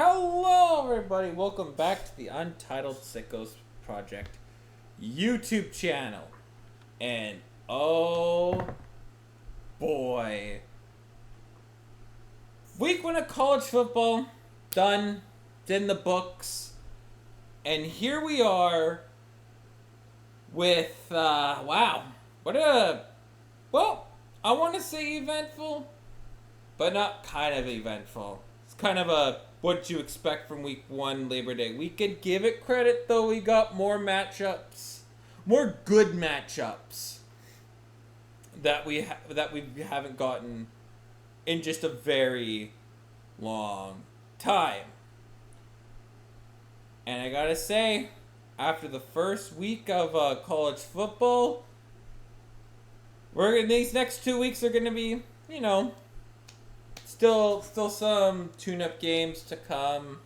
Hello, everybody. Welcome back to the Untitled Sickos Project YouTube channel. And oh boy, week one of college football done. It's in the books, and here we are with wow, what a I want to say eventful, but not kind of eventful. It's kind of a what you expect from week one Labor Day weekend. Give it credit though, we got more matchups, more good matchups that we haven't gotten in just a very long time. And I gotta say, after the first week of college football, these next 2 weeks are gonna be, still some tune-up games to come.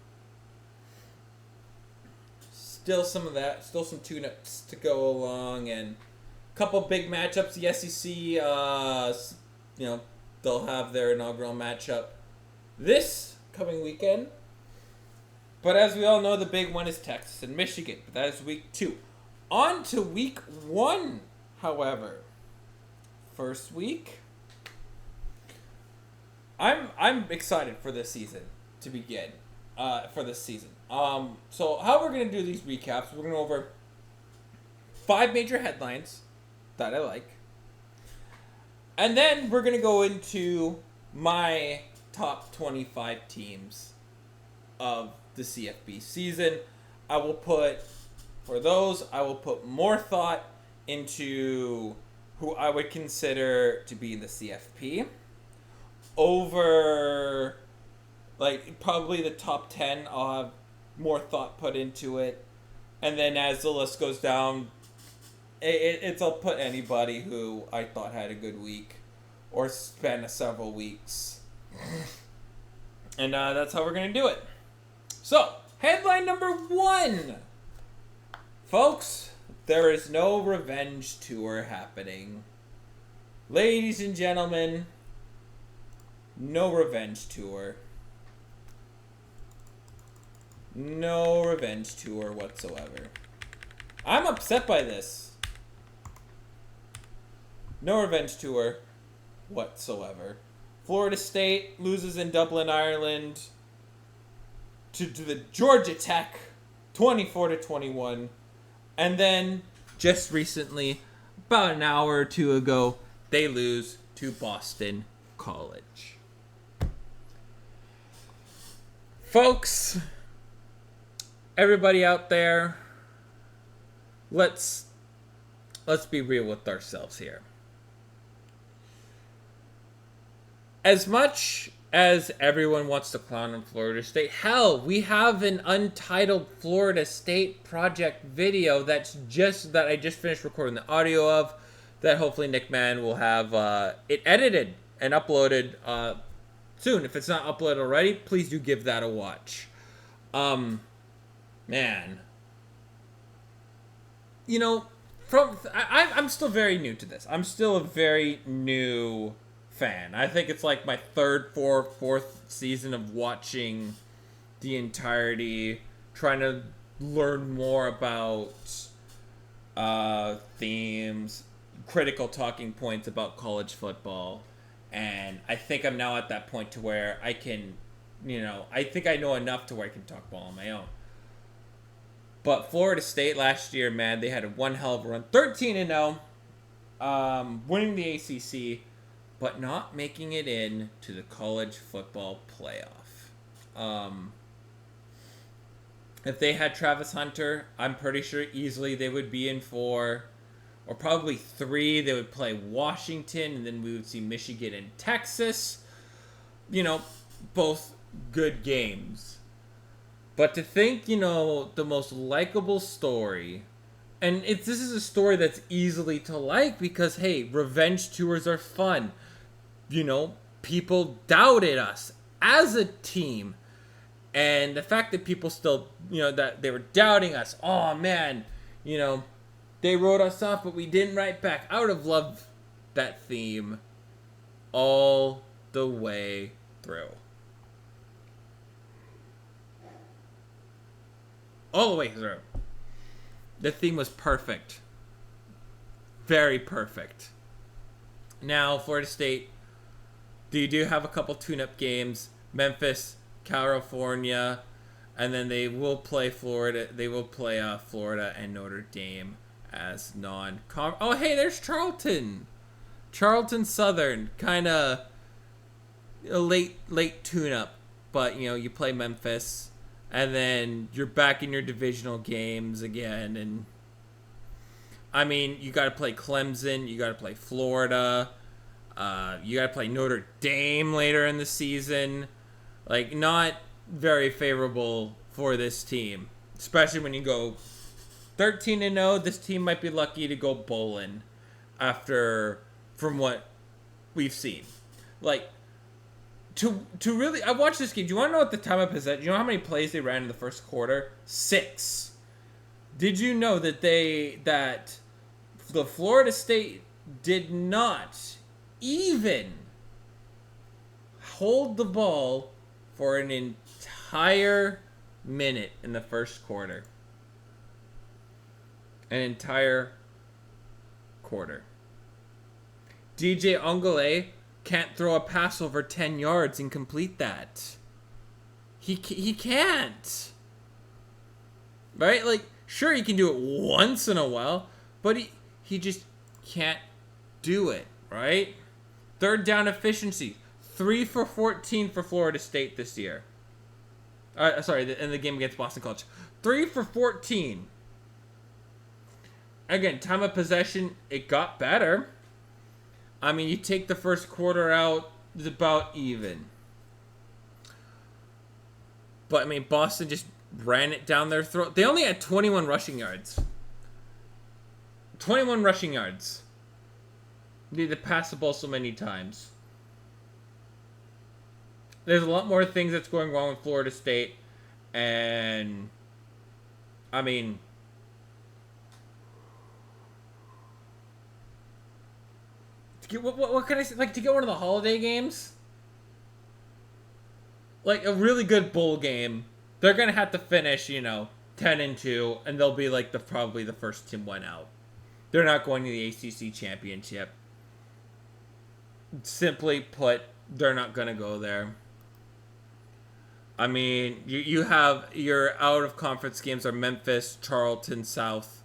Still some of that. Still some tune-ups to go along, and a couple big matchups. The SEC, they'll have their inaugural matchup this coming weekend. But as we all know, the big one is Texas and Michigan. But that is week 2. On to week 1, however. First week. I'm excited for this season to begin. For this season. So how we're gonna do these recaps? We're gonna go over 5 major headlines that I like, and then we're gonna go into my top 25 teams of the CFB season. I will put more thought into who I would consider to be in the CFP over, probably the top 10. I'll have more thought put into it. And then as the list goes down, I'll put anybody who I thought had a good week or spent several weeks. And that's how we're going to do it. So, headline number 1. Folks, there is no revenge tour happening. Ladies and gentlemen, no revenge tour. No revenge tour whatsoever. I'm upset by this. No revenge tour whatsoever. Florida State loses in Dublin, Ireland to the Georgia Tech 24-21. And then just recently, about an hour or two ago, they lose to Boston College. Folks, everybody out there, let's be real with ourselves here. As much as everyone wants to clown on Florida State, hell, we have an untitled Florida State project video that I just finished recording the audio of, that hopefully Nickman will have it edited and uploaded soon. If it's not uploaded already, please do give that a watch. Man. I'm still very new to this. I'm still a very new fan. I think it's like my third, fourth season of watching the entirety, trying to learn more about themes, critical talking points about college football. And I think I'm now at that point to where I can, I think I know enough to where I can talk ball on my own. But Florida State last year, man, they had one hell of a run. 13-0, winning the ACC, but not making it in to the college football playoff. If they had Travis Hunter, I'm pretty sure easily they would be in 4. Or probably 3. They would play Washington, and then we would see Michigan and Texas. Both good games. But to think, the most likable story, and this is a story that's easily to like because, hey, revenge tours are fun. People doubted us as a team. And the fact that people still, that they were doubting us, oh man, they wrote us off, but we didn't write back. I would have loved that theme all the way through. all the way through. The theme was perfect. Very perfect. Now, Florida State, they do have a couple tune-up games. Memphis, California, and then they will play Florida. They will play Florida and Notre Dame as non-con. Oh, hey, there's Charlton. Charlton Southern, kind of a late tune-up, but you play Memphis, and then you're back in your divisional games again. And I mean, you got to play Clemson, you got to play Florida, you got to play Notre Dame later in the season. Like, not very favorable for this team, especially when you go 13-0. This team might be lucky to go bowling from what we've seen. Like, to really, I watched this game. Do you want to know what the time of possession? Do you know how many plays they ran in the first quarter? 6. Did you know that the Florida State did not even hold the ball for an entire minute in the first quarter? An entire quarter. DJ Ongole can't throw a pass over 10 yards and complete that. He can't. Right? Like, sure, he can do it once in a while, but he just can't do it, right? Third down efficiency, 3 for 14 for Florida State this year. In the game against Boston College. 3 for 14. Again, time of possession, it got better. I mean, you take the first quarter out, it's about even. But, I mean, Boston just ran it down their throat. They only had 21 rushing yards. 21 rushing yards. They need to pass the ball so many times. There's a lot more things that's going wrong with Florida State. And, I mean, what can I say? Like, to get one of the holiday games? Like, a really good bowl game. They're going to have to finish, 10-2, and they'll be, like, probably the first team went out. They're not going to the ACC championship. Simply put, they're not going to go there. I mean, you have your out-of-conference games are Memphis, Charlton, South,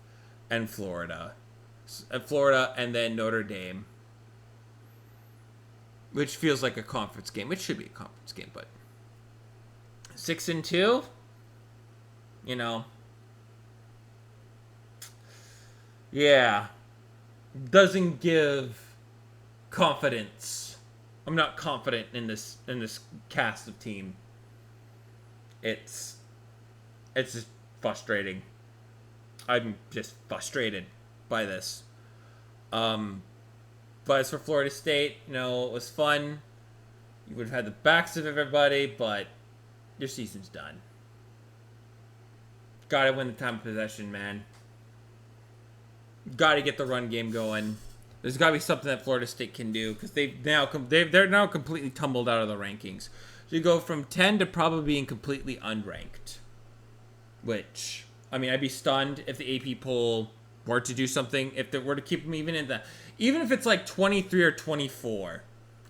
and Florida. Florida, and then Notre Dame. Which feels like a conference game. It should be a conference game, but 6-2, yeah, doesn't give confidence. I'm not confident in this cast of team. It's just frustrating. I'm just frustrated by this. But as for Florida State, it was fun. You would have had the backs of everybody, but your season's done. Gotta win the time of possession, man. Gotta get the run game going. There's gotta be something that Florida State can do, because they're now completely tumbled out of the rankings. So you go from 10 to probably being completely unranked. Which, I mean, I'd be stunned if the AP poll were to do something. If they were to keep them even if it's like 23 or 24,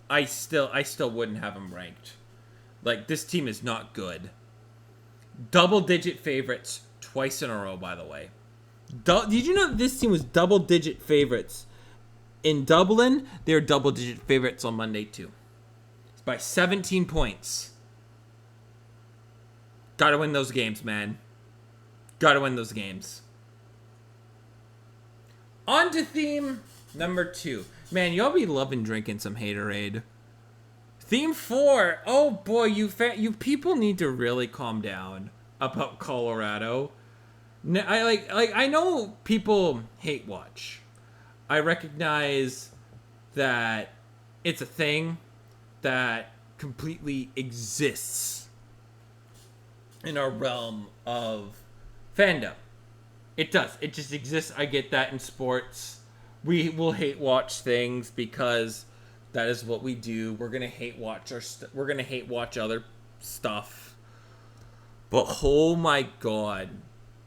I still wouldn't have them ranked. Like, this team is not good. Double-digit favorites twice in a row, by the way. Did you know this team was double-digit favorites in Dublin? They were double-digit favorites on Monday, too. It's by 17 points. Gotta win those games, man. Gotta win those games. On to theme number 2. Man, y'all be loving drinking some Haterade. Theme 4. Oh boy, you people need to really calm down about Colorado. I know people hate watch. I recognize that it's a thing that completely exists in our realm of fandom. It does. It just exists. I get that in sports. We will hate watch things because that is what we do. We're gonna hate watch we're gonna hate watch other stuff. But oh my god,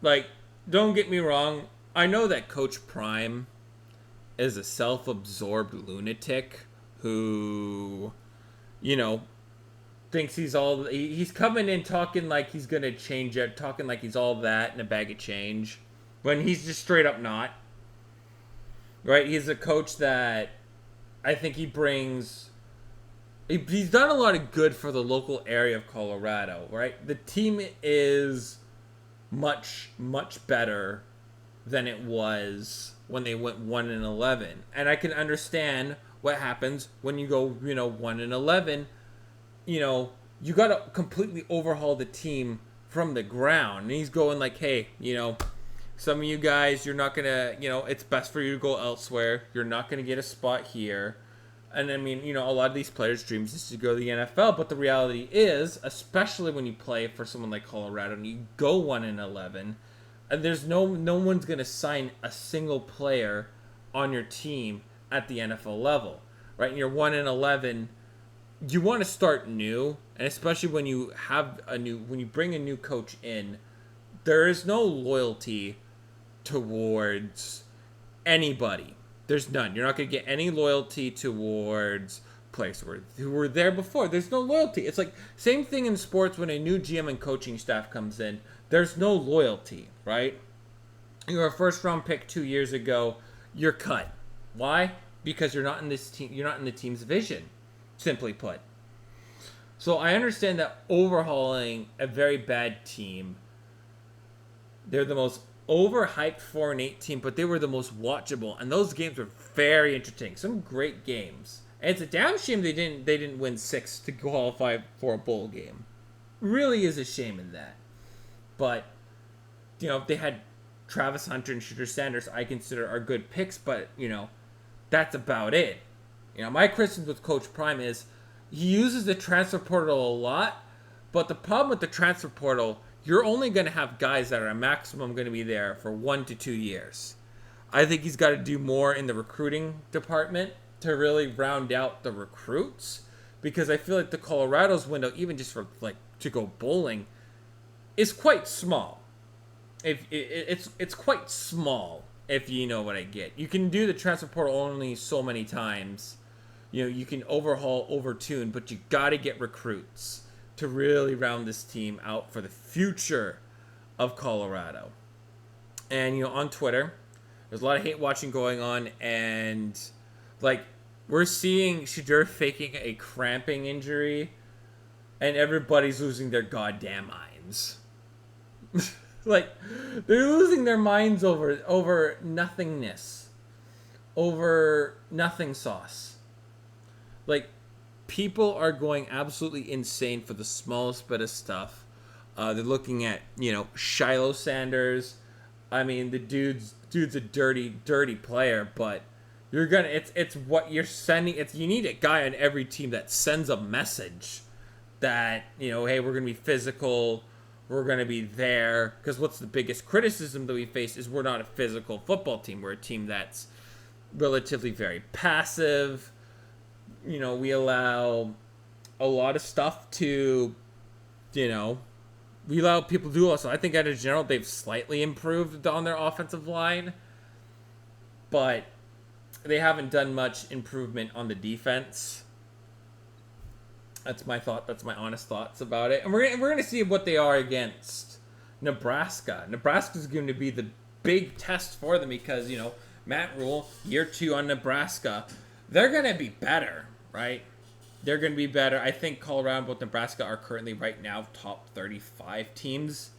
like, don't get me wrong. I know that Coach Prime is a self-absorbed lunatic who, you know, thinks he's coming in talking like he's gonna change it, talking like he's all that in a bag of change, when he's just straight up not. Right? He's a coach that I think he brings. He's done a lot of good for the local area of Colorado. Right? The team is much better than it was when they went 1-11, and I can understand what happens when you go 1-11. You got to completely overhaul the team from the ground. And he's going like, hey, some of you guys, you're not going to, it's best for you to go elsewhere. You're not going to get a spot here. And I mean, a lot of these players' dreams is to go to the NFL. But the reality is, especially when you play for someone like Colorado and you go 1-11, and there's no one's going to sign a single player on your team at the NFL level, right? And you're 1-11. You want to start new, and especially when you bring a new coach in, there is no loyalty towards anybody. There's none. You're not going to get any loyalty towards players who were there before. There's no loyalty. It's like same thing in sports when a new GM and coaching staff comes in. There's no loyalty, right? You were a first-round pick 2 years ago. You're cut. Why? Because you're not in this team. You're not in the team's vision. Simply put. So I understand that overhauling a very bad team, they're the most overhyped 4-8 team, but they were the most watchable, and those games were very interesting. Some great games. And it's a damn shame they didn't win 6 to qualify for a bowl game. Really is a shame in that. But they had Travis Hunter and Shooter Sanders, I consider are good picks, but that's about it. My criticism with Coach Prime is he uses the transfer portal a lot, but the problem with the transfer portal, you're only going to have guys that are a maximum going to be there for 1 to 2 years. I think he's got to do more in the recruiting department to really round out the recruits, because I feel like the Colorado's window, even just for to go bowling, is quite small. It's quite small, if you know what I get. You can do the transfer portal only so many times. You can overhaul, overtune, but you got to get recruits to really round this team out for the future of Colorado. And, on Twitter, there's a lot of hate watching going on, and, we're seeing Shadur faking a cramping injury, and everybody's losing their goddamn minds. They're losing their minds over nothingness. Over nothing sauce. People are going absolutely insane for the smallest bit of stuff. They're looking at, Shiloh Sanders. I mean, the dude's a dirty player, but it's what you're sending. You need a guy on every team that sends a message that, hey, we're going to be physical. We're going to be there. Because what's the biggest criticism that we face is we're not a physical football team. We're a team that's relatively very passive. We allow a lot of stuff to, we allow people to do also. I think in general they've slightly improved on their offensive line, but they haven't done much improvement on the defense. That's my thought. That's my honest thoughts about it. And we're gonna see what they are against Nebraska. Nebraska's going to be the big test for them because, Matt Rule, year 2 on Nebraska, they're going to be better, right? They're going to be better. I think Colorado and both Nebraska are currently right now top 35 teams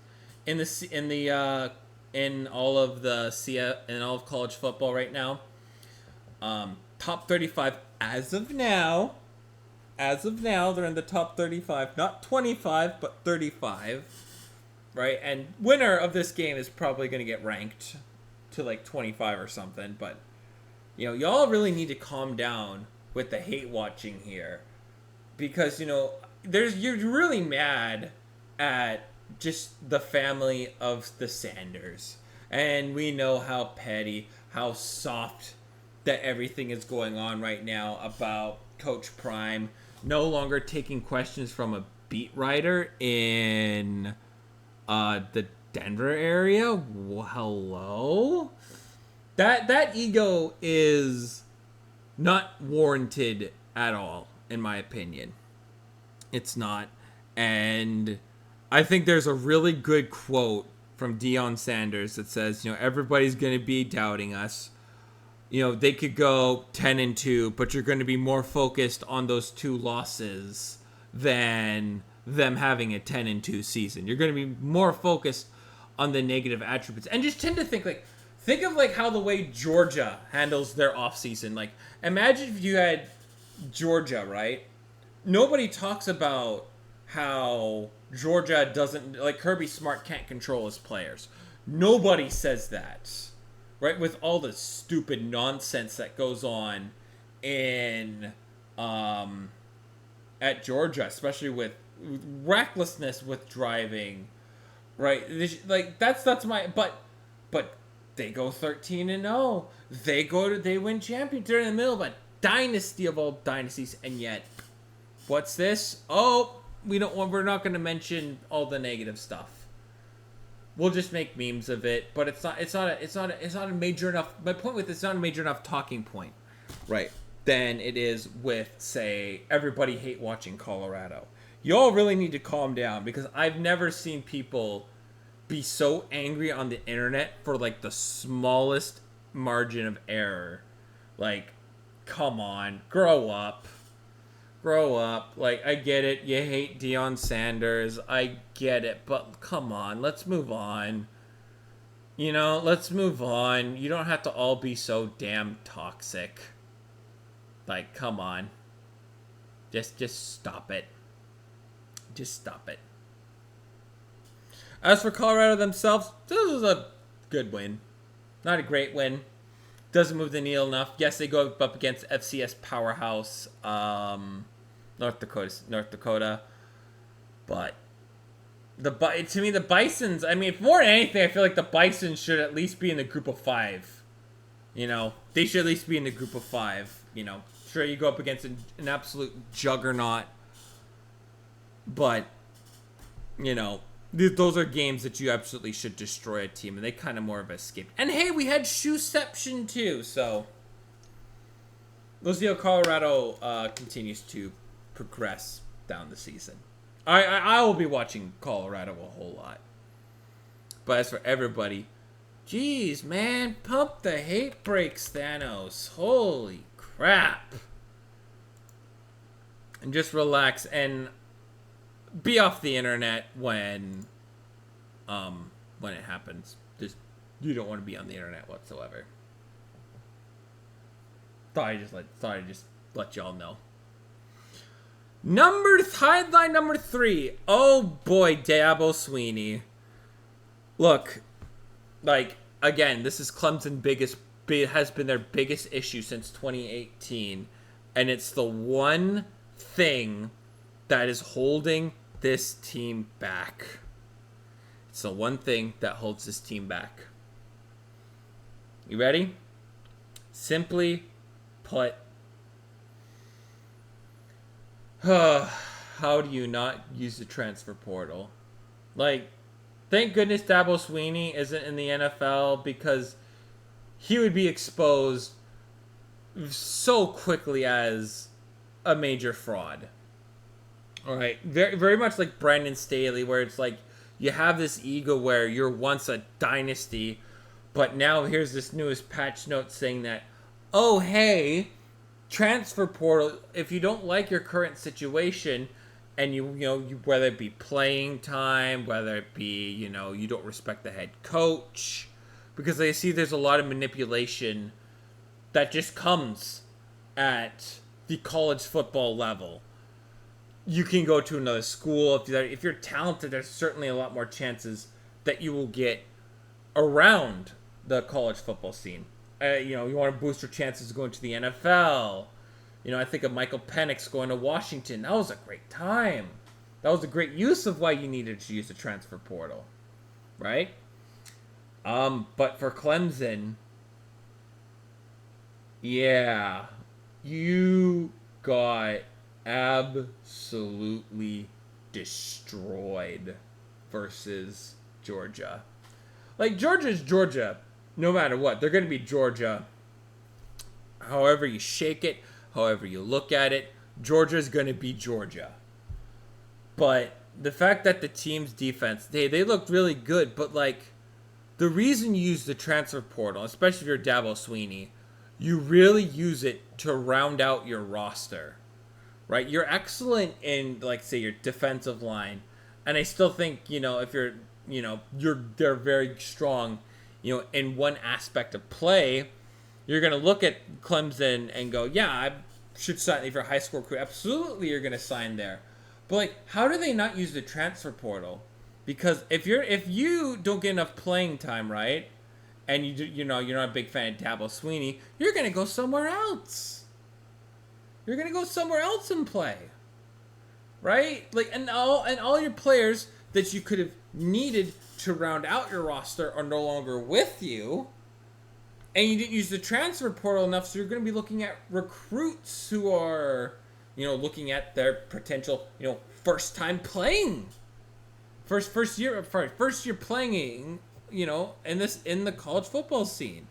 in all of college football right now. Top 35 as of now. As of now, they're in the top 35, not 25, but 35, right? And winner of this game is probably going to get ranked to 25 or something, but y'all really need to calm down with the hate watching here, because you're really mad at just the family of the Sanders, and we know how petty, how soft that everything is going on right now about Coach Prime no longer taking questions from a beat writer in the Denver area? Hello? That ego is not warranted at all, in my opinion. It's not. And I think there's a really good quote from Deion Sanders that says, everybody's going to be doubting us. They could go 10-2, but you're going to be more focused on those 2 losses than them having a 10-2 season. You're going to be more focused on the negative attributes. And just tend to think of how the way Georgia handles their offseason. Like, imagine if you had Georgia, right? Nobody talks about how Georgia doesn't, Kirby Smart can't control his players. Nobody says that, right? With all the stupid nonsense that goes on in, at Georgia, especially with recklessness with driving, right? That's my, but they go 13-0. They win champions. They're in the middle of a dynasty of all dynasties, and yet, what's this? Oh, we're not going to mention all the negative stuff. We'll just make memes of it, but it's not a major enough. My point with it's not a major enough talking point, right? Than it is with, say, everybody hate watching Colorado. You all really need to calm down, because I've never seen people be so angry on the internet for the smallest margin of error. Come on, grow up. I get it, you hate Deion Sanders, I get it, but come on, let's move on. Let's move on. You don't have to all be so damn toxic. Come on. Just stop it. Just stop it. As for Colorado themselves, this was a good win. Not a great win. Doesn't move the needle enough. Yes, they go up against FCS powerhouse North Dakota. But to me, the Bisons, if more than anything, I feel like the Bisons should at least be in the group of 5. They should at least be in the group of 5. Sure, you go up against an absolute juggernaut. But, those are games that you absolutely should destroy a team, and they kind of more of escaped. And hey, we had Shoeception too, so we'll see how Colorado continues to progress down the season. I will be watching Colorado a whole lot. But as for everybody, geez, man, pump the hate brakes, Thanos. Holy crap. And just relax and be off the internet when it happens. You don't want to be on the internet whatsoever. Thought I just let y'all know. Headline number 3. Oh boy, Dabo Swinney. Look, again, this is Clemson's has been their biggest issue since 2018, and it's the one thing that is holding this team back. It's the one thing that holds this team back. You ready? Simply put, how do you not use the transfer portal? Thank goodness Dabo Swinney isn't in the NFL, because he would be exposed so quickly as a major fraud. All right, very, very much like Brandon Staley, where it's you have this ego where you're once a dynasty, but now here's this newest patch note saying that, oh, hey, transfer portal, if you don't like your current situation, and you whether it be playing time, whether it be, you don't respect the head coach, because I see there's a lot of manipulation that just comes at the college football level. You can go to another school. If you're talented, there's certainly a lot more chances that you will get around the college football scene. You want to boost your chances of going to the NFL. I think of Michael Penix going to Washington. That was a great time. That was a great use of why you needed to use the transfer portal. Right? But for Clemson, yeah, you got absolutely destroyed versus Georgia. Like, Georgia's Georgia, no matter what. They're going to be Georgia. However you shake it, however you look at it, Georgia's going to be Georgia. But the fact that the team's defense, they looked really good, but, like, the reason you use the transfer portal, especially if you're Dabo Swinney, you really use it to round out your roster, right? You're excellent in, like, say, your defensive line, and I still think, if you're, they're very strong, in one aspect of play. You're going to look at Clemson and go, yeah, I should sign. If you're a high school recruit, absolutely you're going to sign there. But, like, how do they not use the transfer portal? Because if you don't get enough playing time, right, and you're not a big fan of Dabo Swinney, you're going to go somewhere else. You're going to go somewhere else and play. Right? Like, and all your players that you could have needed to round out your roster are no longer with you. And you didn't use the transfer portal enough, so you're going to be looking at recruits who are, looking at their potential, first time playing. First year playing, in the college football scene.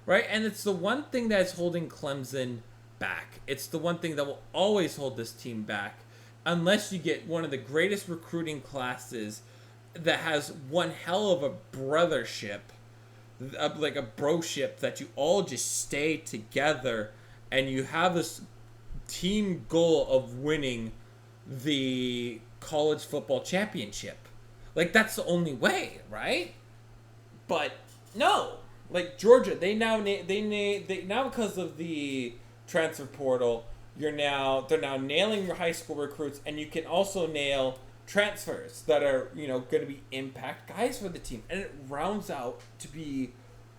Right? And it's the one thing that's holding Clemson back. It's the one thing that will always hold this team back. Unless you get one of the greatest recruiting classes that has one hell of a brothership, like a broship, that you all just stay together and you have this team goal of winning the college football championship. Like, that's the only way, right? But no, like Georgia, they now because of the transfer portal, they're now nailing your high school recruits, and you can also nail transfers that are, going to be impact guys for the team. And it rounds out to be,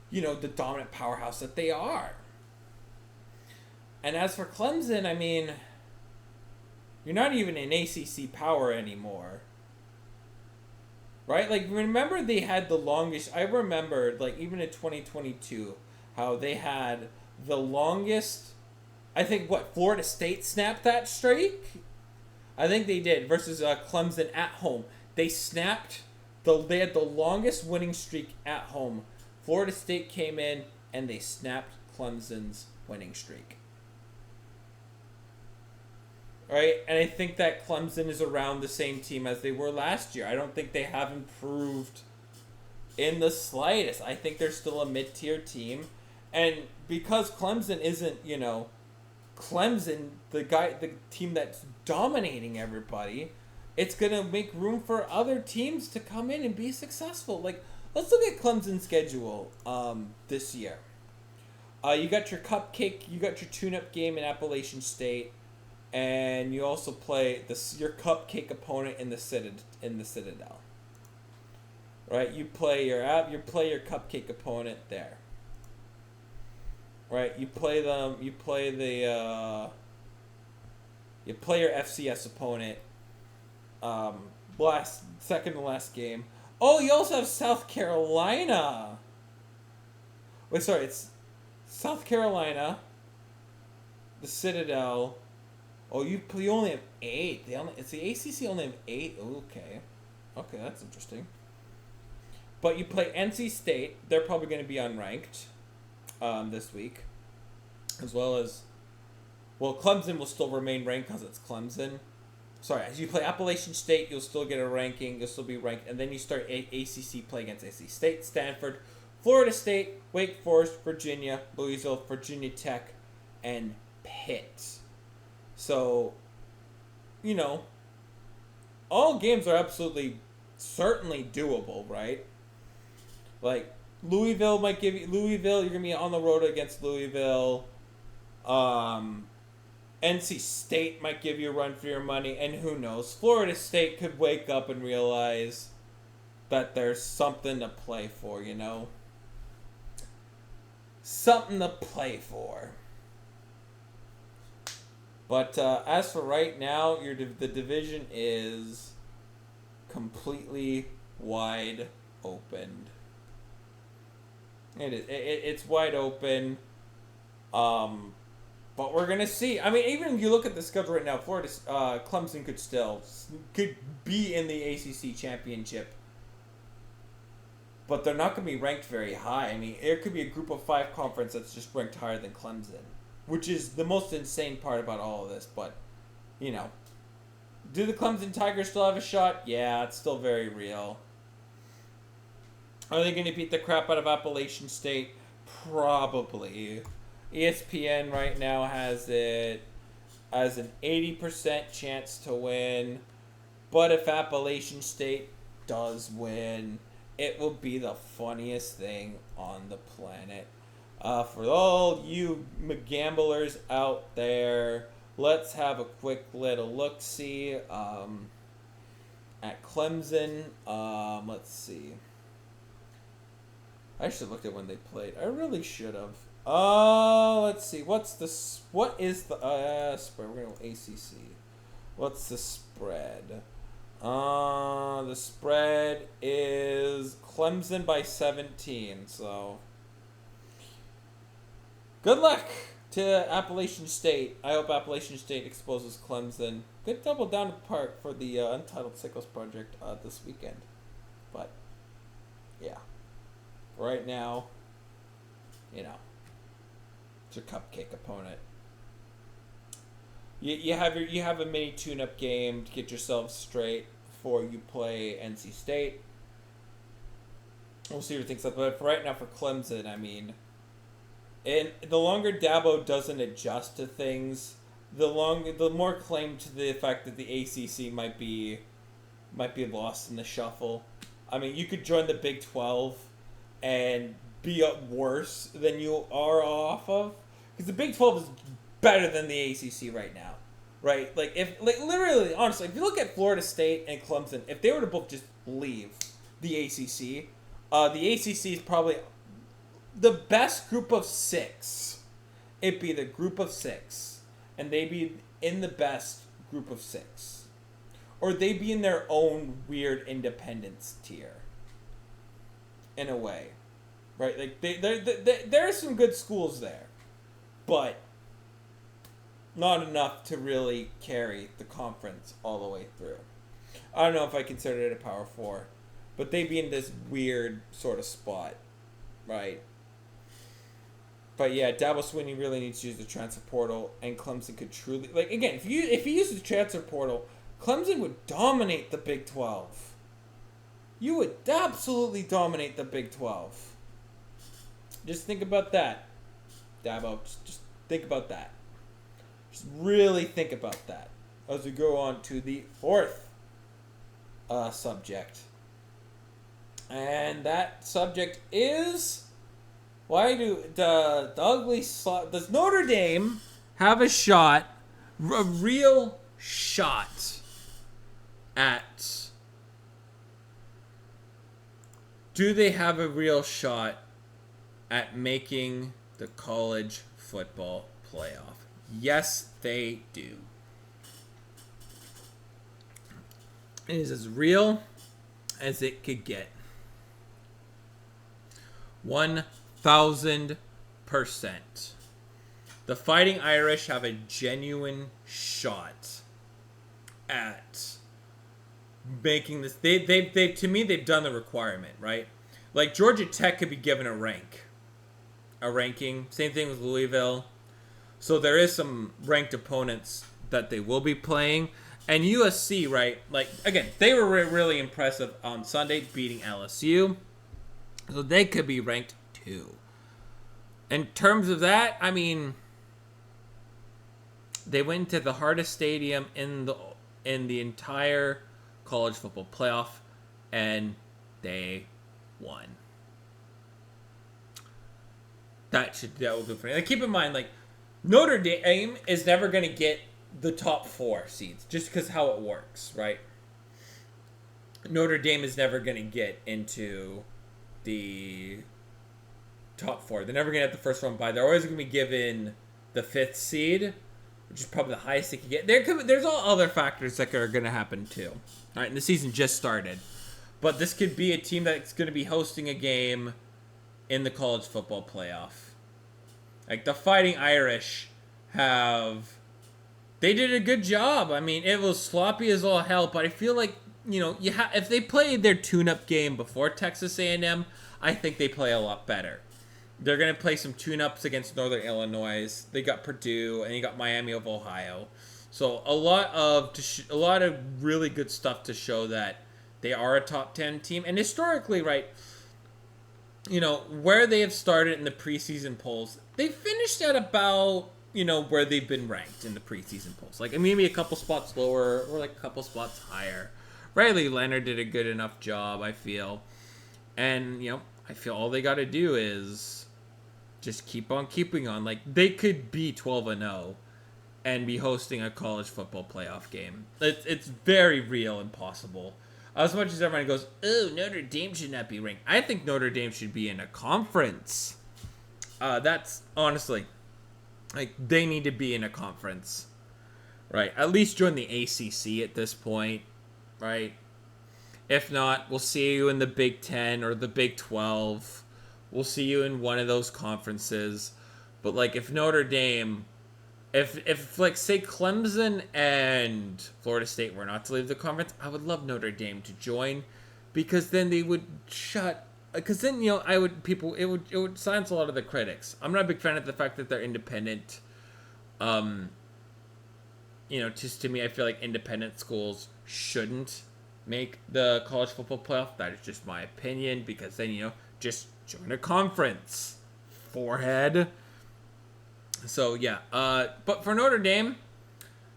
the dominant powerhouse that they are. And as for Clemson, I mean, you're not even in ACC power anymore. Right? Like, remember they had the longest, I remember, like, even in 2022, how they had the longest, I think, Florida State snapped that streak? I think they did, versus Clemson at home. They had the longest winning streak at home. Florida State came in, and they snapped Clemson's winning streak. Right? And I think that Clemson is around the same team as they were last year. I don't think they have improved in the slightest. I think they're still a mid-tier team. And because Clemson isn't, Clemson, the team that's dominating everybody, it's going to make room for other teams to come in and be successful. Like, let's look at Clemson's schedule this year. You got your your tune-up game in Appalachian State, and you also play your cupcake opponent in the Citadel. Right? You play your cupcake opponent there. Right, you play them. You play your FCS opponent. Second to last game. Oh, you also have South Carolina. Wait, sorry, it's South Carolina, the Citadel. Oh, you only have 8. It's the ACC only have 8. Okay, that's interesting. But you play NC State. They're probably going to be unranked. This week, as well as, Clemson will still remain ranked because it's Clemson. Sorry, as you play Appalachian State, you'll still get a ranking. You'll still be ranked, and then you start ACC play against NC State, Stanford, Florida State, Wake Forest, Virginia, Louisville, Virginia Tech, and Pitt. So, all games are certainly doable, right? Like, Louisville, you're going to be on the road against Louisville. NC State might give you a run for your money, and who knows? Florida State could wake up and realize that there's something to play for, Something to play for. But as for right now, the division is completely wide open. It's wide open. But we're gonna see. I mean, even if you look at the schedule right now, Clemson could be in the ACC championship but they're not going to be ranked very high. I mean, it could be a group of 5 conference that's just ranked higher than Clemson, which is the most insane part about all of this. But, you know, do the Clemson Tigers still have a shot? Yeah, it's still very real. Are they going to beat the crap out of Appalachian State? Probably. ESPN right now has it as an 80% chance to win. But if Appalachian State does win, it will be the funniest thing on the planet. For all you gamblers out there, let's have a quick little look-see at Clemson. Let's see. I should have looked at when they played. I really should have. Let's see. What is the spread? We're going to ACC. What's the spread? The spread is Clemson by 17. So, good luck to Appalachian State. I hope Appalachian State exposes Clemson. Good double down to park for the Untitled Sickos project this weekend. But, yeah. Right now, you know, it's your cupcake opponent. You have a mini tune-up game to get yourself straight before you play NC State. We'll see what things like. But for right now, for Clemson, I mean, and the longer Dabo doesn't adjust to things, the more claim to the fact that the ACC might be lost in the shuffle. I mean, you could join the Big 12 and be up worse than you are off of, because the Big 12 is better than the ACC right now, right? Literally, honestly, if you look at Florida State and Clemson, if they were to both just leave the ACC is probably the best group of 6. It'd be the group of 6, and they'd be in the best group of 6, or they'd be in their own weird independence tier. In a way, right? Like there are some good schools there, but not enough to really carry the conference all the way through. I don't know if I consider it a Power 4, but they'd be in this weird sort of spot, right? But yeah, Dabo Swinney really needs to use the transfer portal, and Clemson could truly, like, again, if he uses the transfer portal, Clemson would dominate the Big 12. You would absolutely dominate the Big 12. Just think about that, Dabo. Just think about that. Just really think about that as we go on to the 4th subject. And that subject is, does Notre Dame have a real shot at... Do they have a real shot at making the college football playoff? Yes, they do. It is as real as it could get. 1,000%. The Fighting Irish have a genuine shot at making this. They to me, they've done the requirement, right? Like Georgia Tech could be given a ranking. Same thing with Louisville. So there is some ranked opponents that they will be playing. And USC, right? Like, again, they were really impressive on Sunday, beating LSU. So they could be ranked too. In terms of that, I mean, they went to the hardest stadium in the entire college football playoff, and they won. That will do for me. Like, keep in mind, like, Notre Dame is never going to get the top 4 seeds just because how it works, right? Notre Dame is never going to get into the top 4. They're never going to have the first round bye. They're always going to be given the 5th seed, which is probably the highest they could get. There's all other factors that are going to happen too. All right, and the season just started. But this could be a team that's going to be hosting a game in the college football playoff. Like, the Fighting Irish they did a good job. I mean, it was sloppy as all hell, but I feel like if they played their tune-up game before Texas A&M, I think they play a lot better. They're going to play some tune-ups against Northern Illinois. They got Purdue, and you got Miami of Ohio. So a lot of really good stuff to show that they are a top 10 team. And historically, right, where they have started in the preseason polls, they finished at about, where they've been ranked in the preseason polls. Like, maybe a couple spots lower or like a couple spots higher. Riley Leonard did a good enough job, I feel. And, I feel all they got to do is just keep on keeping on. Like, they could be 12-0 and be hosting a college football playoff game. It's very real and possible. As much as everyone goes, oh, Notre Dame should not be ranked. I think Notre Dame should be in a conference. That's, honestly, like, they need to be in a conference. Right? At least join the ACC at this point. Right? If not, we'll see you in the Big 10 or the Big 12. We'll see you in one of those conferences. But, like, if Notre Dame... If like, say, Clemson and Florida State were not to leave the conference, I would love Notre Dame to join, because then they would shut... Because then, it would silence a lot of the critics. I'm not a big fan of the fact that they're independent. Just to me, I feel like independent schools shouldn't make the college football playoff. That is just my opinion, because then, just join a conference. Forehead. So, yeah. But for Notre Dame,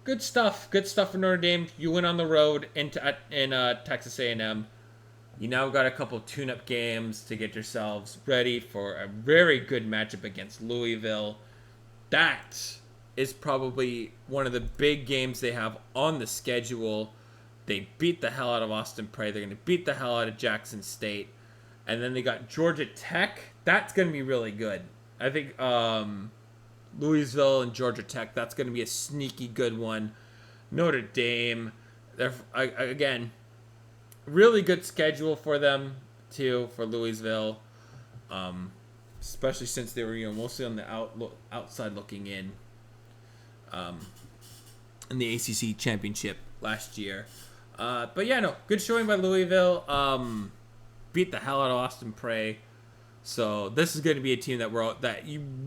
good stuff. Good stuff for Notre Dame. You went on the road in Texas A&M. You now got a couple tune-up games to get yourselves ready for a very good matchup against Louisville. That is probably one of the big games they have on the schedule. They beat the hell out of Austin Peay. They're going to beat the hell out of Jackson State. And then they got Georgia Tech. That's going to be really good. I think Louisville and Georgia Tech, that's going to be a sneaky good one. Notre Dame, they're, again, really good schedule for them, too, for Louisville. Especially since they were, mostly on the outside looking in the ACC championship last year. But yeah, no, good showing by Louisville. Beat the hell out of Austin Peay. So this is going to be a team that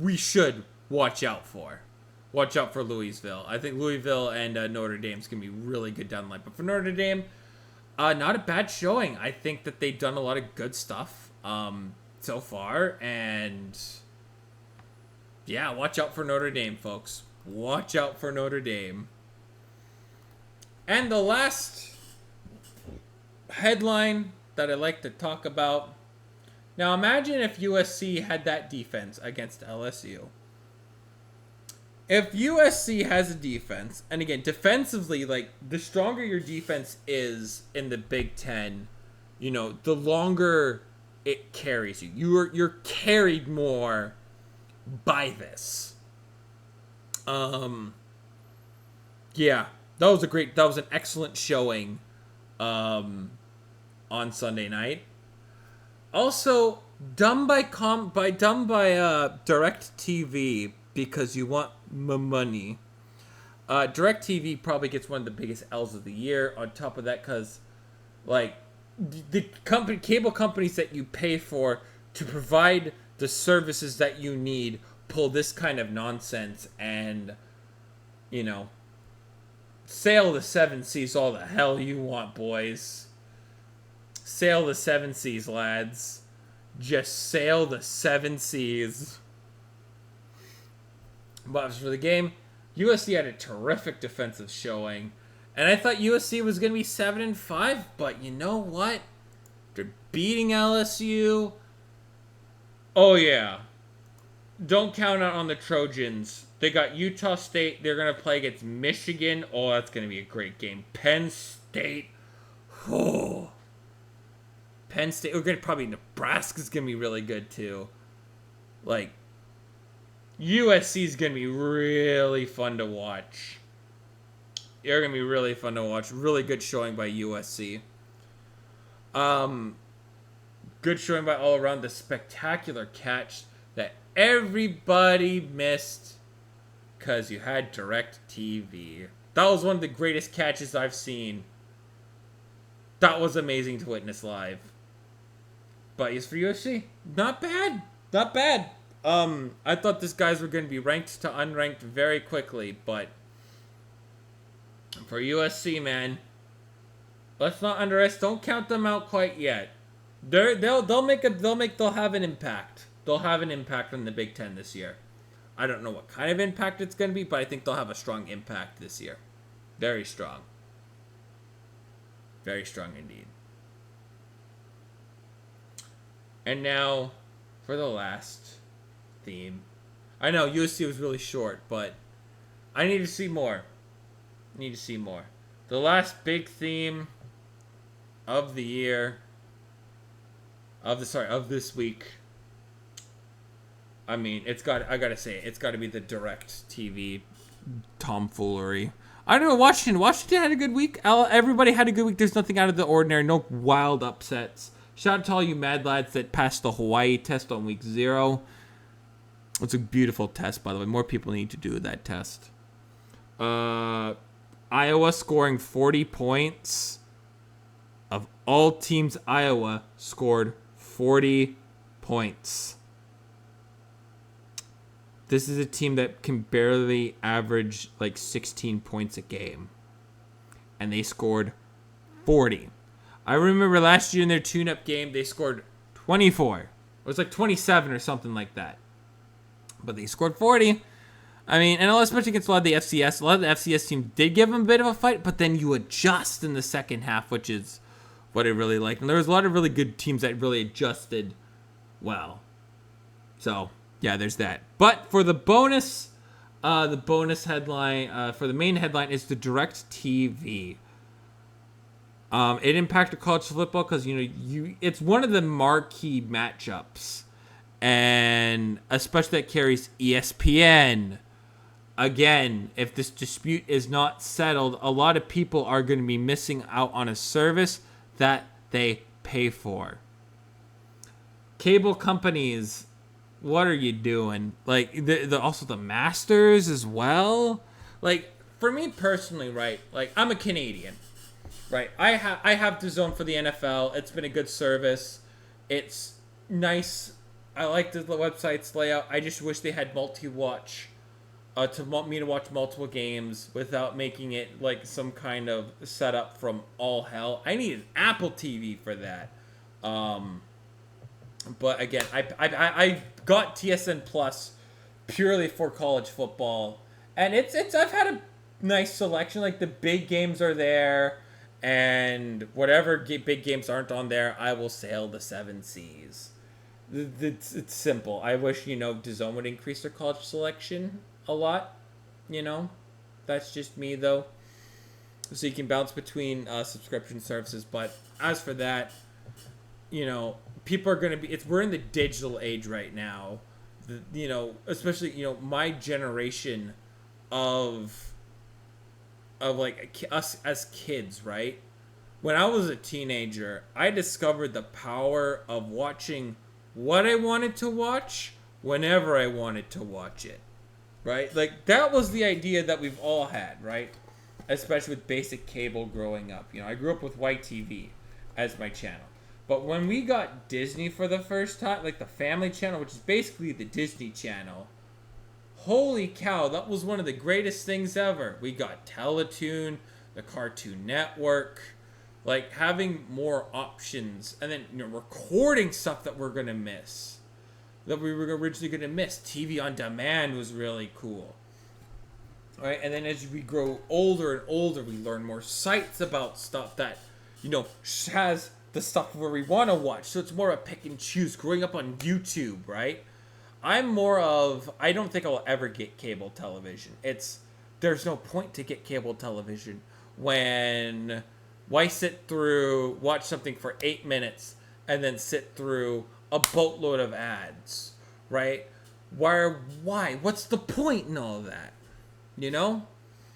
we should watch out for. Watch out for Louisville. I think Louisville and Notre Dame's going to be really good down the line. But for Notre Dame, not a bad showing. I think that they've done a lot of good stuff so far. And yeah, watch out for Notre Dame, folks. Watch out for Notre Dame. And the last headline that I like to talk about. Now imagine if USC had that defense against LSU. If USC has a defense, and again, defensively, like, the stronger your defense is in the Big Ten, the longer it carries you. You're carried more by this. Yeah, that was an excellent showing on Sunday night. Also, done by DirecTV, because you want money. DirecTV probably gets one of the biggest L's of the year. On top of that, because like the cable companies that you pay for to provide the services that you need pull this kind of nonsense, and sail the 7 seas all the hell you want, boys. Sail the 7 seas, lads. Just sail the 7 seas. But as for the game, USC had a terrific defensive showing. And I thought USC was going to be 7-5, but you know what? They're beating LSU. Oh, yeah. Don't count out on the Trojans. They got Utah State. They're going to play against Michigan. Oh, that's going to be a great game. Penn State. Oh. Penn State. We're going to probably Nebraska's going to be really good, too. Like, USC is going to be really fun to watch. They're going to be really fun to watch. Really good showing by USC. Good showing by all around. The spectacular catch that everybody missed because you had DirecTV. That was one of the greatest catches I've seen That was amazing to witness live. But as for UFC, not bad. Not bad. I thought these guys were going to be ranked to unranked very quickly, but for USC, man, let's not underestimate. Don't count them out quite yet. They'll have an impact. They'll have an impact on the Big Ten this year. I don't know what kind of impact it's going to be, but I think they'll have a strong impact this year. Very strong. Very strong indeed. And now, for the last theme. I know USC was really short, but I need to see more. The last big theme of the year, of this week. I mean, I gotta say, it's gotta be the direct TV tomfoolery. I don't know, Washington had a good week. Everybody had a good week. There's nothing out of the ordinary. No wild upsets. Shout out to all you mad lads that passed the Hawaii test on week 0. It's a beautiful test, by the way. More people need to do that test. Iowa scoring 40 points. Of all teams, Iowa scored 40 points. This is a team that can barely average like 16 points a game. And they scored 40. I remember last year in their tune-up game, they scored 24. It was like 27 or something like that. But they scored 40. I mean, and especially against a lot of the FCS. A lot of the FCS teams did give them a bit of a fight, but then you adjust in the second half, which is what I really liked. And there was a lot of really good teams that really adjusted well. So, yeah, there's that. But for the bonus headline, for the main headline is the direct TV. It impacted college football because it's one of the marquee matchups, and especially that carries ESPN. Again, if this dispute is not settled, a lot of people are going to be missing out on a service that they pay for. Cable companies, what are you doing? Like also the Masters as well. Like for me personally, right? Like I'm a Canadian. Right, I have DAZN for the NFL. It's been a good service. It's nice. I like the website's layout. I just wish they had multi-watch, to watch multiple games without making it like some kind of setup from all hell. I need an Apple TV for that. But again, I got TSN Plus purely for college football, and it's I've had a nice selection. Like the big games are there. And whatever big games aren't on there, I will sail the 7 seas. It's simple. I wish, DAZN would increase their college selection a lot. That's just me, though. So you can bounce between subscription services. But as for that, people are going to be... we're in the digital age right now. Especially, my generation of like us as kids, right? When I was a teenager, I discovered the power of watching what I wanted to watch whenever I wanted to watch it, right? Like that was the idea that we've all had, right? Especially with basic cable growing up. I grew up with YTV as my channel. But when we got Disney for the first time, like the Family Channel, which is basically the Disney Channel, holy cow, that was one of the greatest things ever. We got Teletoon, the Cartoon Network, like having more options, and then recording stuff that we're going to miss, that we were originally going to miss. TV on demand was really cool. All right, and then as we grow older and older, we learn more sites about stuff that, has the stuff where we want to watch. So it's more of a pick and choose. Growing up on YouTube, right? I'm more of, I don't think I'll ever get cable television. There's no point to get cable television when, why sit through, watch something for 8 minutes and then sit through a boatload of ads, right? Why? What's the point in all of that?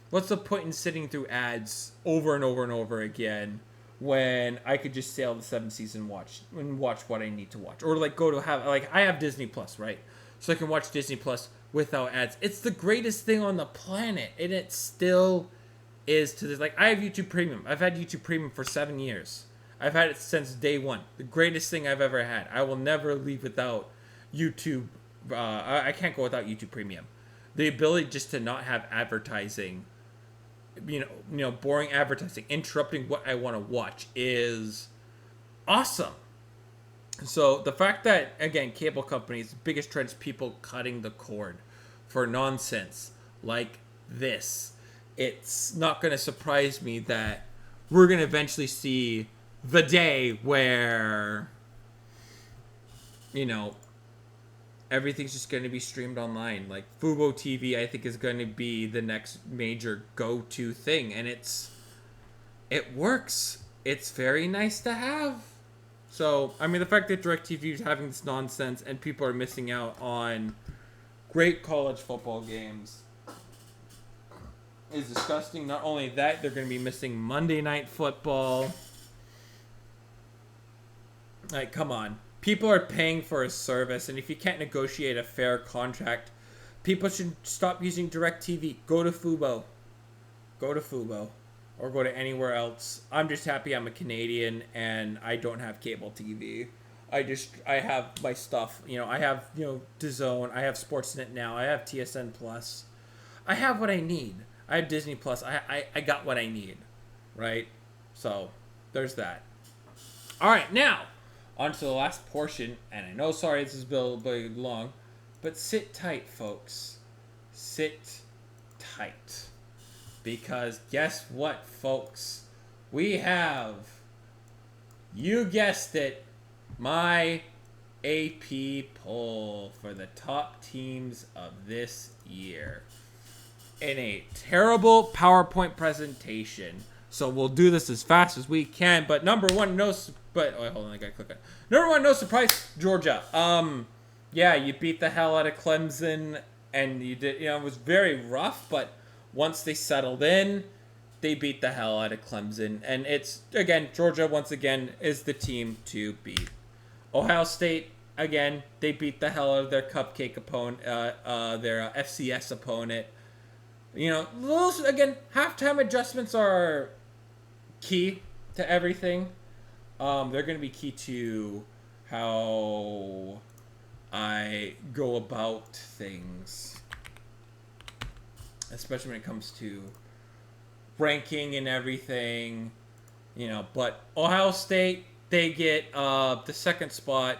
What's the point in sitting through ads over and over and over again when I could just sail the 7 seas and watch what I need to watch? Or I have Disney Plus, right? So I can watch Disney Plus without ads. It's the greatest thing on the planet, and it still is to this. Like I have YouTube Premium. I've had YouTube Premium for 7 years. I've had it since day one. The greatest thing I've ever had. I will never leave without YouTube. I can't go without YouTube Premium. The ability just to not have advertising, boring advertising, interrupting what I want to watch is awesome. So the fact that, again, cable companies, the biggest trend is people cutting the cord for nonsense like this. It's not going to surprise me that we're going to eventually see the day where, everything's just going to be streamed online. Like Fubo TV, I think, is going to be the next major go-to thing. And it works. It's very nice to have. So, the fact that DirecTV is having this nonsense and people are missing out on great college football games is disgusting. Not only that, they're going to be missing Monday Night Football. Like, come on. People are paying for a service, and if you can't negotiate a fair contract, people should stop using DirecTV. Go to Fubo. Or go to anywhere else. I'm just happy I'm a Canadian and I don't have cable TV. I have my stuff. I have, DAZN. I have Sportsnet now. I have TSN Plus. I have what I need. I have Disney Plus. I got what I need. Right? So, there's that. Alright, now, on to the last portion. And I know, sorry, this is a bit long. But sit tight, folks. Sit tight. Because guess what, folks? We have, you guessed it, my AP poll for the top teams of this year. In a terrible PowerPoint presentation. So we'll do this as fast as we can. But number one, hold on, I gotta click it. Number one, no surprise, Georgia. Yeah, you beat the hell out of Clemson. And you did, it was very rough, but once they settled in, they beat the hell out of Clemson. And it's, again, Georgia, once again, is the team to beat. Ohio State, again, they beat the hell out of their cupcake opponent, their FCS opponent. Again, halftime adjustments are key to everything. They're going to be key to how I go about things. Especially when it comes to ranking and everything, but Ohio State, they get the second spot,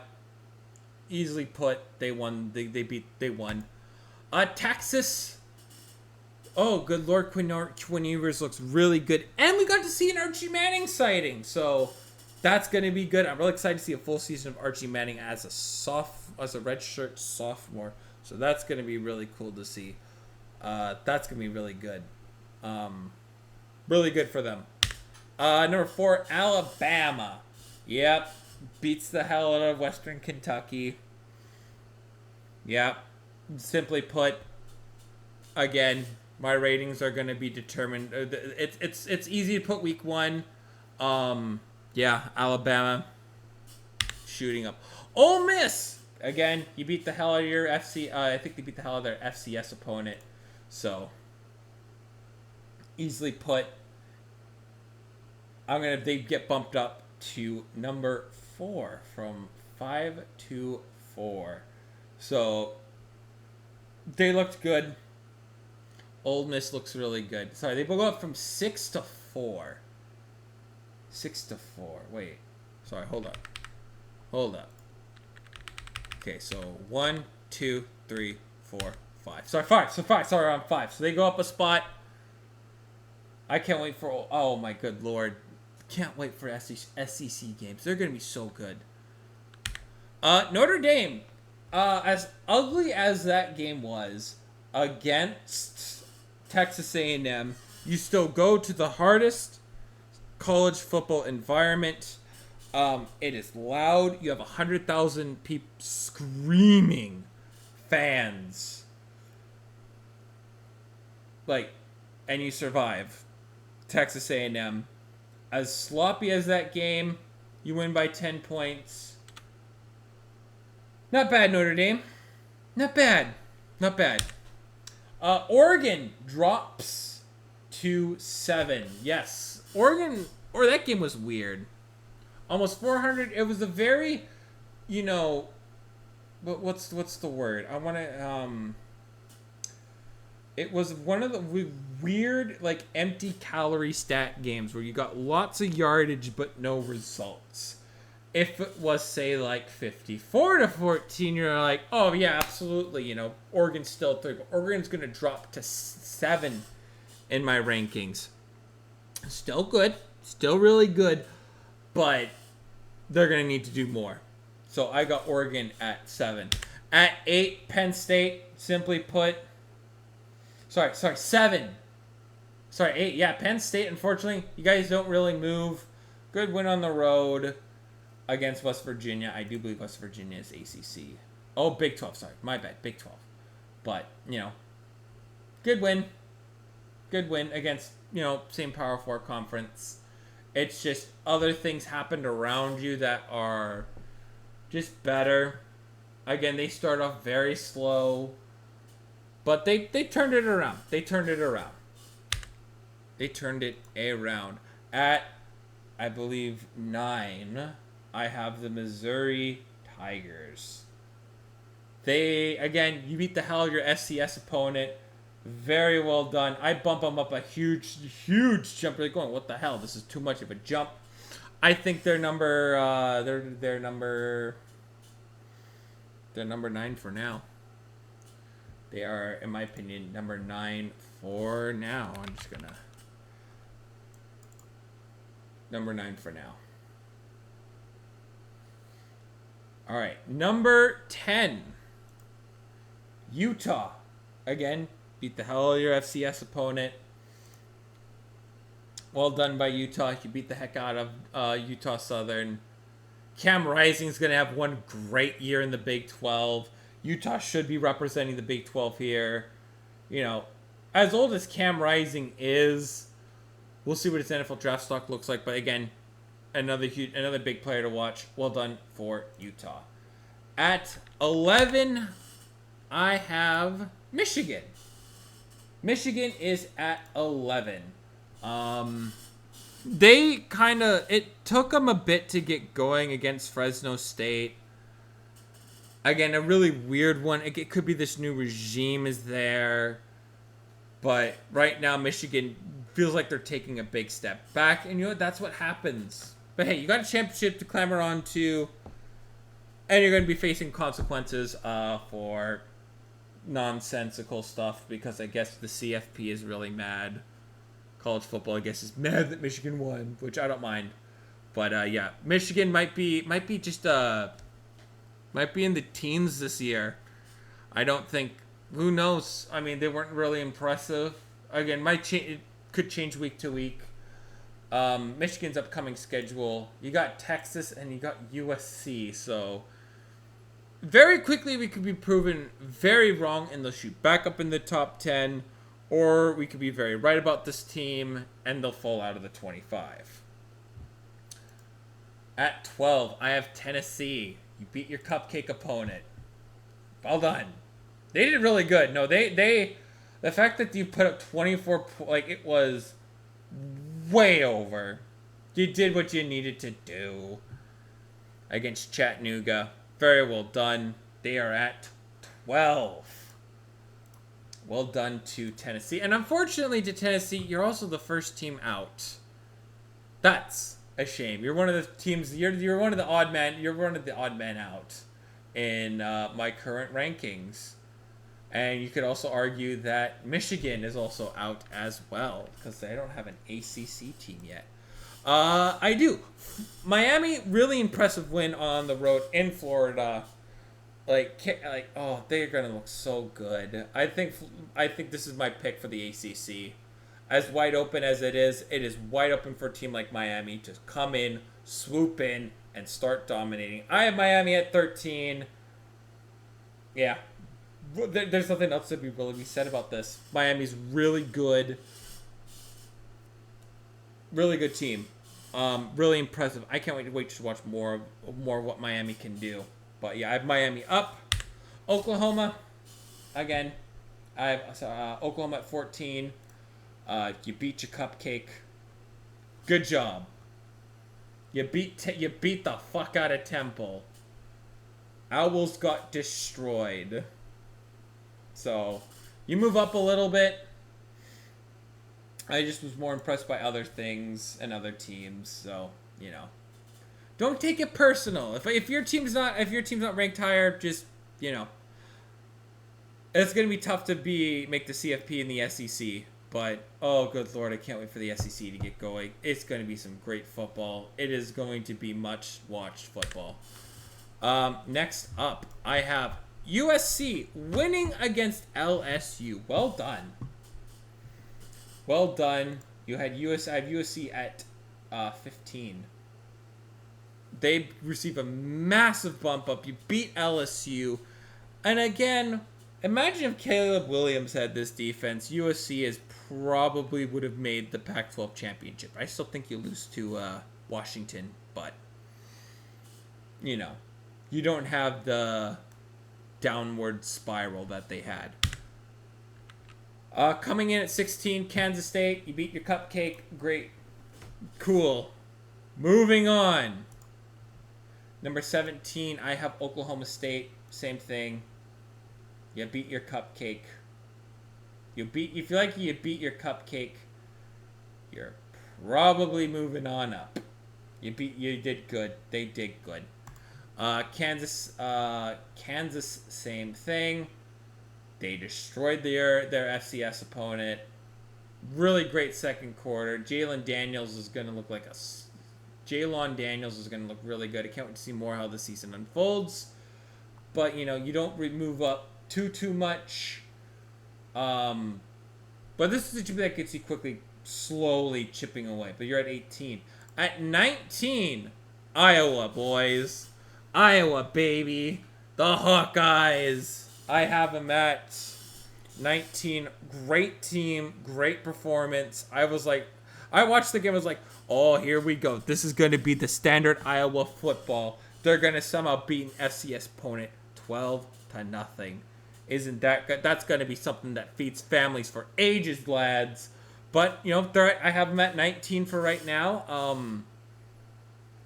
easily put. They won. They won. Texas. Oh, good Lord, Quinn Ewers looks really good, and we got to see an Archie Manning sighting, so that's gonna be good. I'm really excited to see a full season of Archie Manning as a redshirt sophomore. So that's gonna be really cool to see. That's going to be really good. Really good for them. Number 4, Alabama. Yep. Beats the hell out of Western Kentucky. Yep. Simply put, again, my ratings are going to be determined. It's easy to put week 1. Yeah, Alabama shooting up. Ole Miss! Again, you beat the hell out of your I think they beat the hell out of their FCS opponent. So, easily put, they get bumped up to number 4 from 5 to 4. So, they looked good. Ole Miss looks really good. Sorry, they go up from 6 to 4. 6 to 4. Wait. Sorry, hold up. Okay, so 1, 2, 3, 4, 5. Sorry, 5. Sorry, I'm 5. So they go up a spot. I can't wait for... Oh, my good Lord. Can't wait for SEC games. They're going to be so good. Notre Dame. As ugly as that game was against Texas A&M, you still go to the hardest college football environment. It is loud. You have 100,000 people screaming fans. And you survive. Texas A&M. As sloppy as that game, you win by 10 points. Not bad, Notre Dame. Not bad. Oregon drops to 7. Yes. Oregon, that game was weird. almost 400. It was a very, you know, what's the word? I want to it was one of the weird, like, empty calorie stat games where you got lots of yardage but no results. If it was, say, like 54-14, you're like, oh yeah, absolutely, you know, Oregon's still 3, but Oregon's gonna drop to 7 in my rankings. Still good, still really good, but they're gonna need to do more. So I got Oregon at 7. At 8, Penn State, simply put. Sorry, 7. Sorry, 8. Yeah, Penn State, unfortunately, you guys don't really move. Good win on the road against West Virginia. I do believe West Virginia is ACC. Oh, Big 12. Sorry, my bad. Big 12. But, you know, good win. Good win against, you know, same Power 4 conference. It's just other things happened around you that are just better. Again, they start off very slow. But they turned it around. They turned it around. At, I believe, 9, I have the Missouri Tigers. They, again, you beat the hell out of your FCS opponent. Very well done. I bump them up a huge jump. They're going, what the hell? This is too much of a jump. I think they're number 9 for now. They are, in my opinion, number 9 for now. I'm just gonna number 9 for now. All right, number 10, Utah. Again, beat the hell out of your FCS opponent. Well done by Utah. You beat the heck out of Utah Southern. Cam Rising's gonna have one great year in the Big 12. Utah should be representing the Big 12 here. You know, as old as Cam Rising is, we'll see what his NFL draft stock looks like. But again, another big player to watch. Well done for Utah. At 11, I have Michigan. Michigan is at 11. It took them a bit to get going against Fresno State. Again, a really weird one. It could be this new regime is there. But right now, Michigan feels like they're taking a big step back. And you know what? That's what happens. But hey, you got a championship to clamor on to. And you're going to be facing consequences for nonsensical stuff. Because I guess the CFP is really mad. College football, I guess, is mad that Michigan won. Which I don't mind. But yeah, Michigan might be in the teens this year. I don't think. Who knows? I mean, they weren't really impressive. Again, it could change week to week. Michigan's upcoming schedule. You got Texas and you got USC. So very quickly we could be proven very wrong and they'll shoot back up in the top 10. Or we could be very right about this team and they'll fall out of the 25. At 12, I have Tennessee. You beat your cupcake opponent. Well done. They did really good. No, the fact that you put up 24, like, it was way over. You did what you needed to do against Chattanooga. Very well done. They are at 12. Well done to Tennessee. And unfortunately to Tennessee, you're also the first team out. That's a shame. You're one of the teams. You're one of the odd man. You're one of the odd men out in my current rankings, and you could also argue that Michigan is also out as well because they don't have an ACC team yet. I do. Miami, really impressive win on the road in Florida. They're gonna look so good. I think this is my pick for the ACC. As wide open as it is wide open for a team like Miami to come in, swoop in, and start dominating. I have Miami at 13. Yeah. There's nothing else to really be said about this. Miami's really good. Really good team. Really impressive. I can't wait to watch more of what Miami can do. But yeah, I have Miami up. Oklahoma, again, I have Oklahoma at 14. You beat your cupcake. Good job. You beat the fuck out of Temple. Owls got destroyed. So, you move up a little bit. I just was more impressed by other things and other teams. So, you know, don't take it personal. If your team's not ranked higher, just, you know, it's gonna be tough to make the CFP in the SEC. But oh, good lord, I can't wait for the SEC to get going. It's gonna be some great football. It is going to be much watched football. Next up, I have USC winning against LSU. Well done. Well done. I have USC at 15. They receive a massive bump up. You beat LSU. And again, imagine if Caleb Williams had this defense. USC probably would have made the Pac-12 championship. I still think you lose to Washington, but you know, you don't have the downward spiral that they had. Coming in at 16, Kansas State. You beat your cupcake. Great. Cool. Moving on. Number 17, I have Oklahoma State. Same thing. You beat your cupcake. If you like, you beat your cupcake. You're probably moving on up. You did good. They did good. Kansas, same thing. They destroyed their FCS opponent. Really great second quarter. Jalon Daniels is going to look really good. I can't wait to see more how the season unfolds. But, you know, you don't move up too much. But this is a team that gets you slowly chipping away. But you're at 18. At 19, Iowa, boys. Iowa, baby. The Hawkeyes. I have them at 19. Great team. Great performance. I watched the game. I was like, oh, here we go. This is going to be the standard Iowa football. They're going to somehow beat an FCS opponent 12-0. Isn't that good? That's going to be something that feeds families for ages, lads. But, you know, I have them at 19 for right now.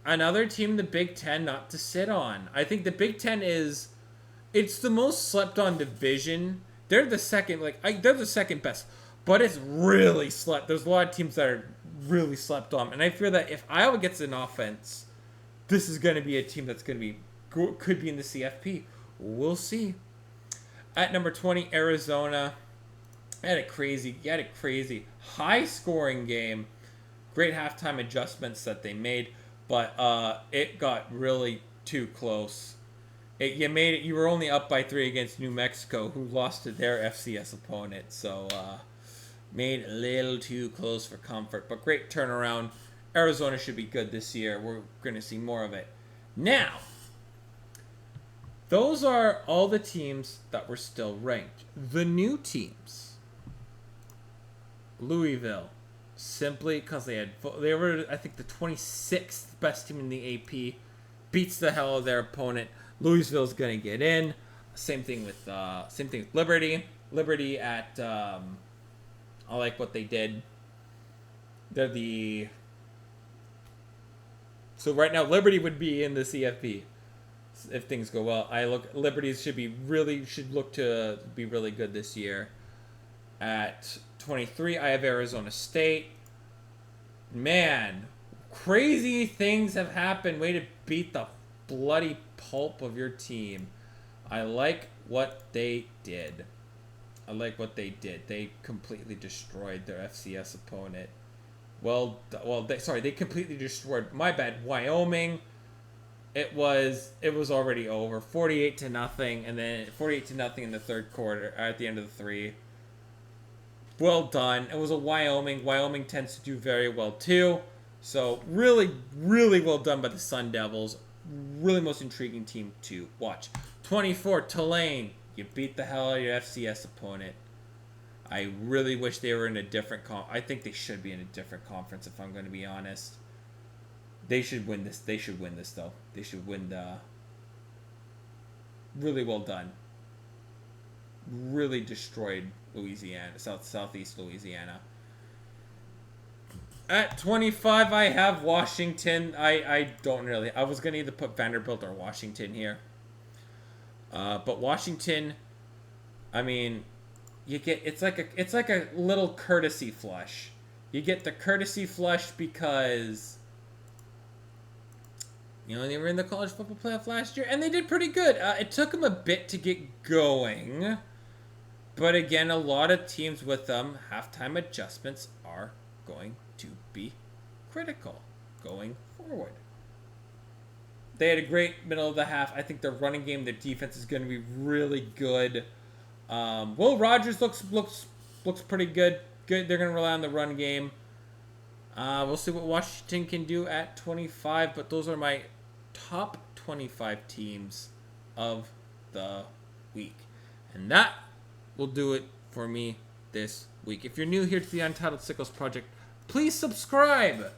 Another team in the Big Ten not to sit on. I think the Big Ten it's the most slept on division. They're the second, they're the second best. But it's really slept. There's a lot of teams that are really slept on. And I fear that if Iowa gets an offense, this is going to be a team that's going to could be in the CFP. We'll see. At number 20, Arizona. You had a crazy high-scoring game. Great halftime adjustments that they made. But it got really too close. You were only up by 3 against New Mexico, who lost to their FCS opponent. So, made a little too close for comfort. But great turnaround. Arizona should be good this year. We're going to see more of it. Now, those are all the teams that were still ranked. The new teams. Louisville. Simply because they were, I think, the 26th best team in the AP. Beats the hell out of their opponent. Louisville's gonna get in. Same thing with Liberty. Liberty at I like what they did. So right now Liberty would be in the CFP if things go well. Liberty should look to be really good this year. At 23, I have Arizona State. Man, crazy things have happened. Way to beat the bloody pulp of your team. I like what they did. They completely destroyed their FCS opponent. They completely destroyed. My bad. Wyoming. It was already over. 48-0, and then 48-0 in the third quarter. At the end of the 3. Well done. It was a Wyoming. Wyoming tends to do very well too. So really, really well done by the Sun Devils. Really most intriguing team to watch. 24, Tulane. You beat the hell out of your FCS opponent. I really wish they were in a different I think they should be in a different conference, if I'm going to be honest. They should win this. They should win this, though. They should win the... Really well done. Really destroyed Louisiana, southeast Louisiana. At 25, I have Washington. I don't really. I was going to either put Vanderbilt or Washington here. But Washington, I mean, you get it's like a little courtesy flush. You get the courtesy flush because they were in the college football playoff last year and they did pretty good. It took them a bit to get going, but again, a lot of teams with them halftime adjustments are going to be critical going forward. They had a great middle of the half. I think their running game, their defense is going to be really good. Will Rogers looks pretty good. They're going to rely on the run game. We'll see what Washington can do at 25, but those are my top 25 teams of the week. And that will do it for me this week. If you're new here to the Untitled Sickos Project, please subscribe.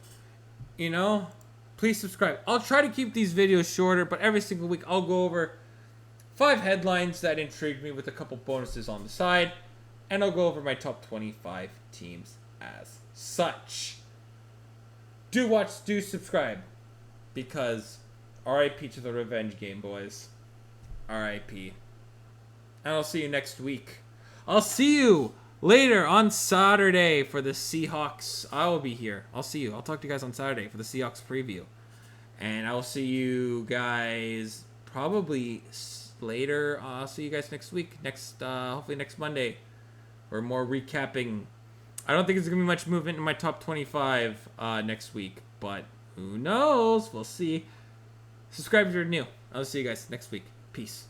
Please subscribe. I'll try to keep these videos shorter, but every single week I'll go over 5 headlines that intrigued me with a couple bonuses on the side, and I'll go over my top 25 teams as such. Do subscribe, because RIP to the revenge game, boys. RIP. And I'll see you next week. I'll see you later on Saturday for the Seahawks. I will be here. I'll see you. I'll talk to you guys on Saturday for the Seahawks preview. And I will see you guys probably later. I'll see you guys next week. Hopefully next Monday. For more recapping. I don't think there's going to be much movement in my top 25 next week. But who knows? We'll see. Subscribe if you're new. I'll see you guys next week. Peace.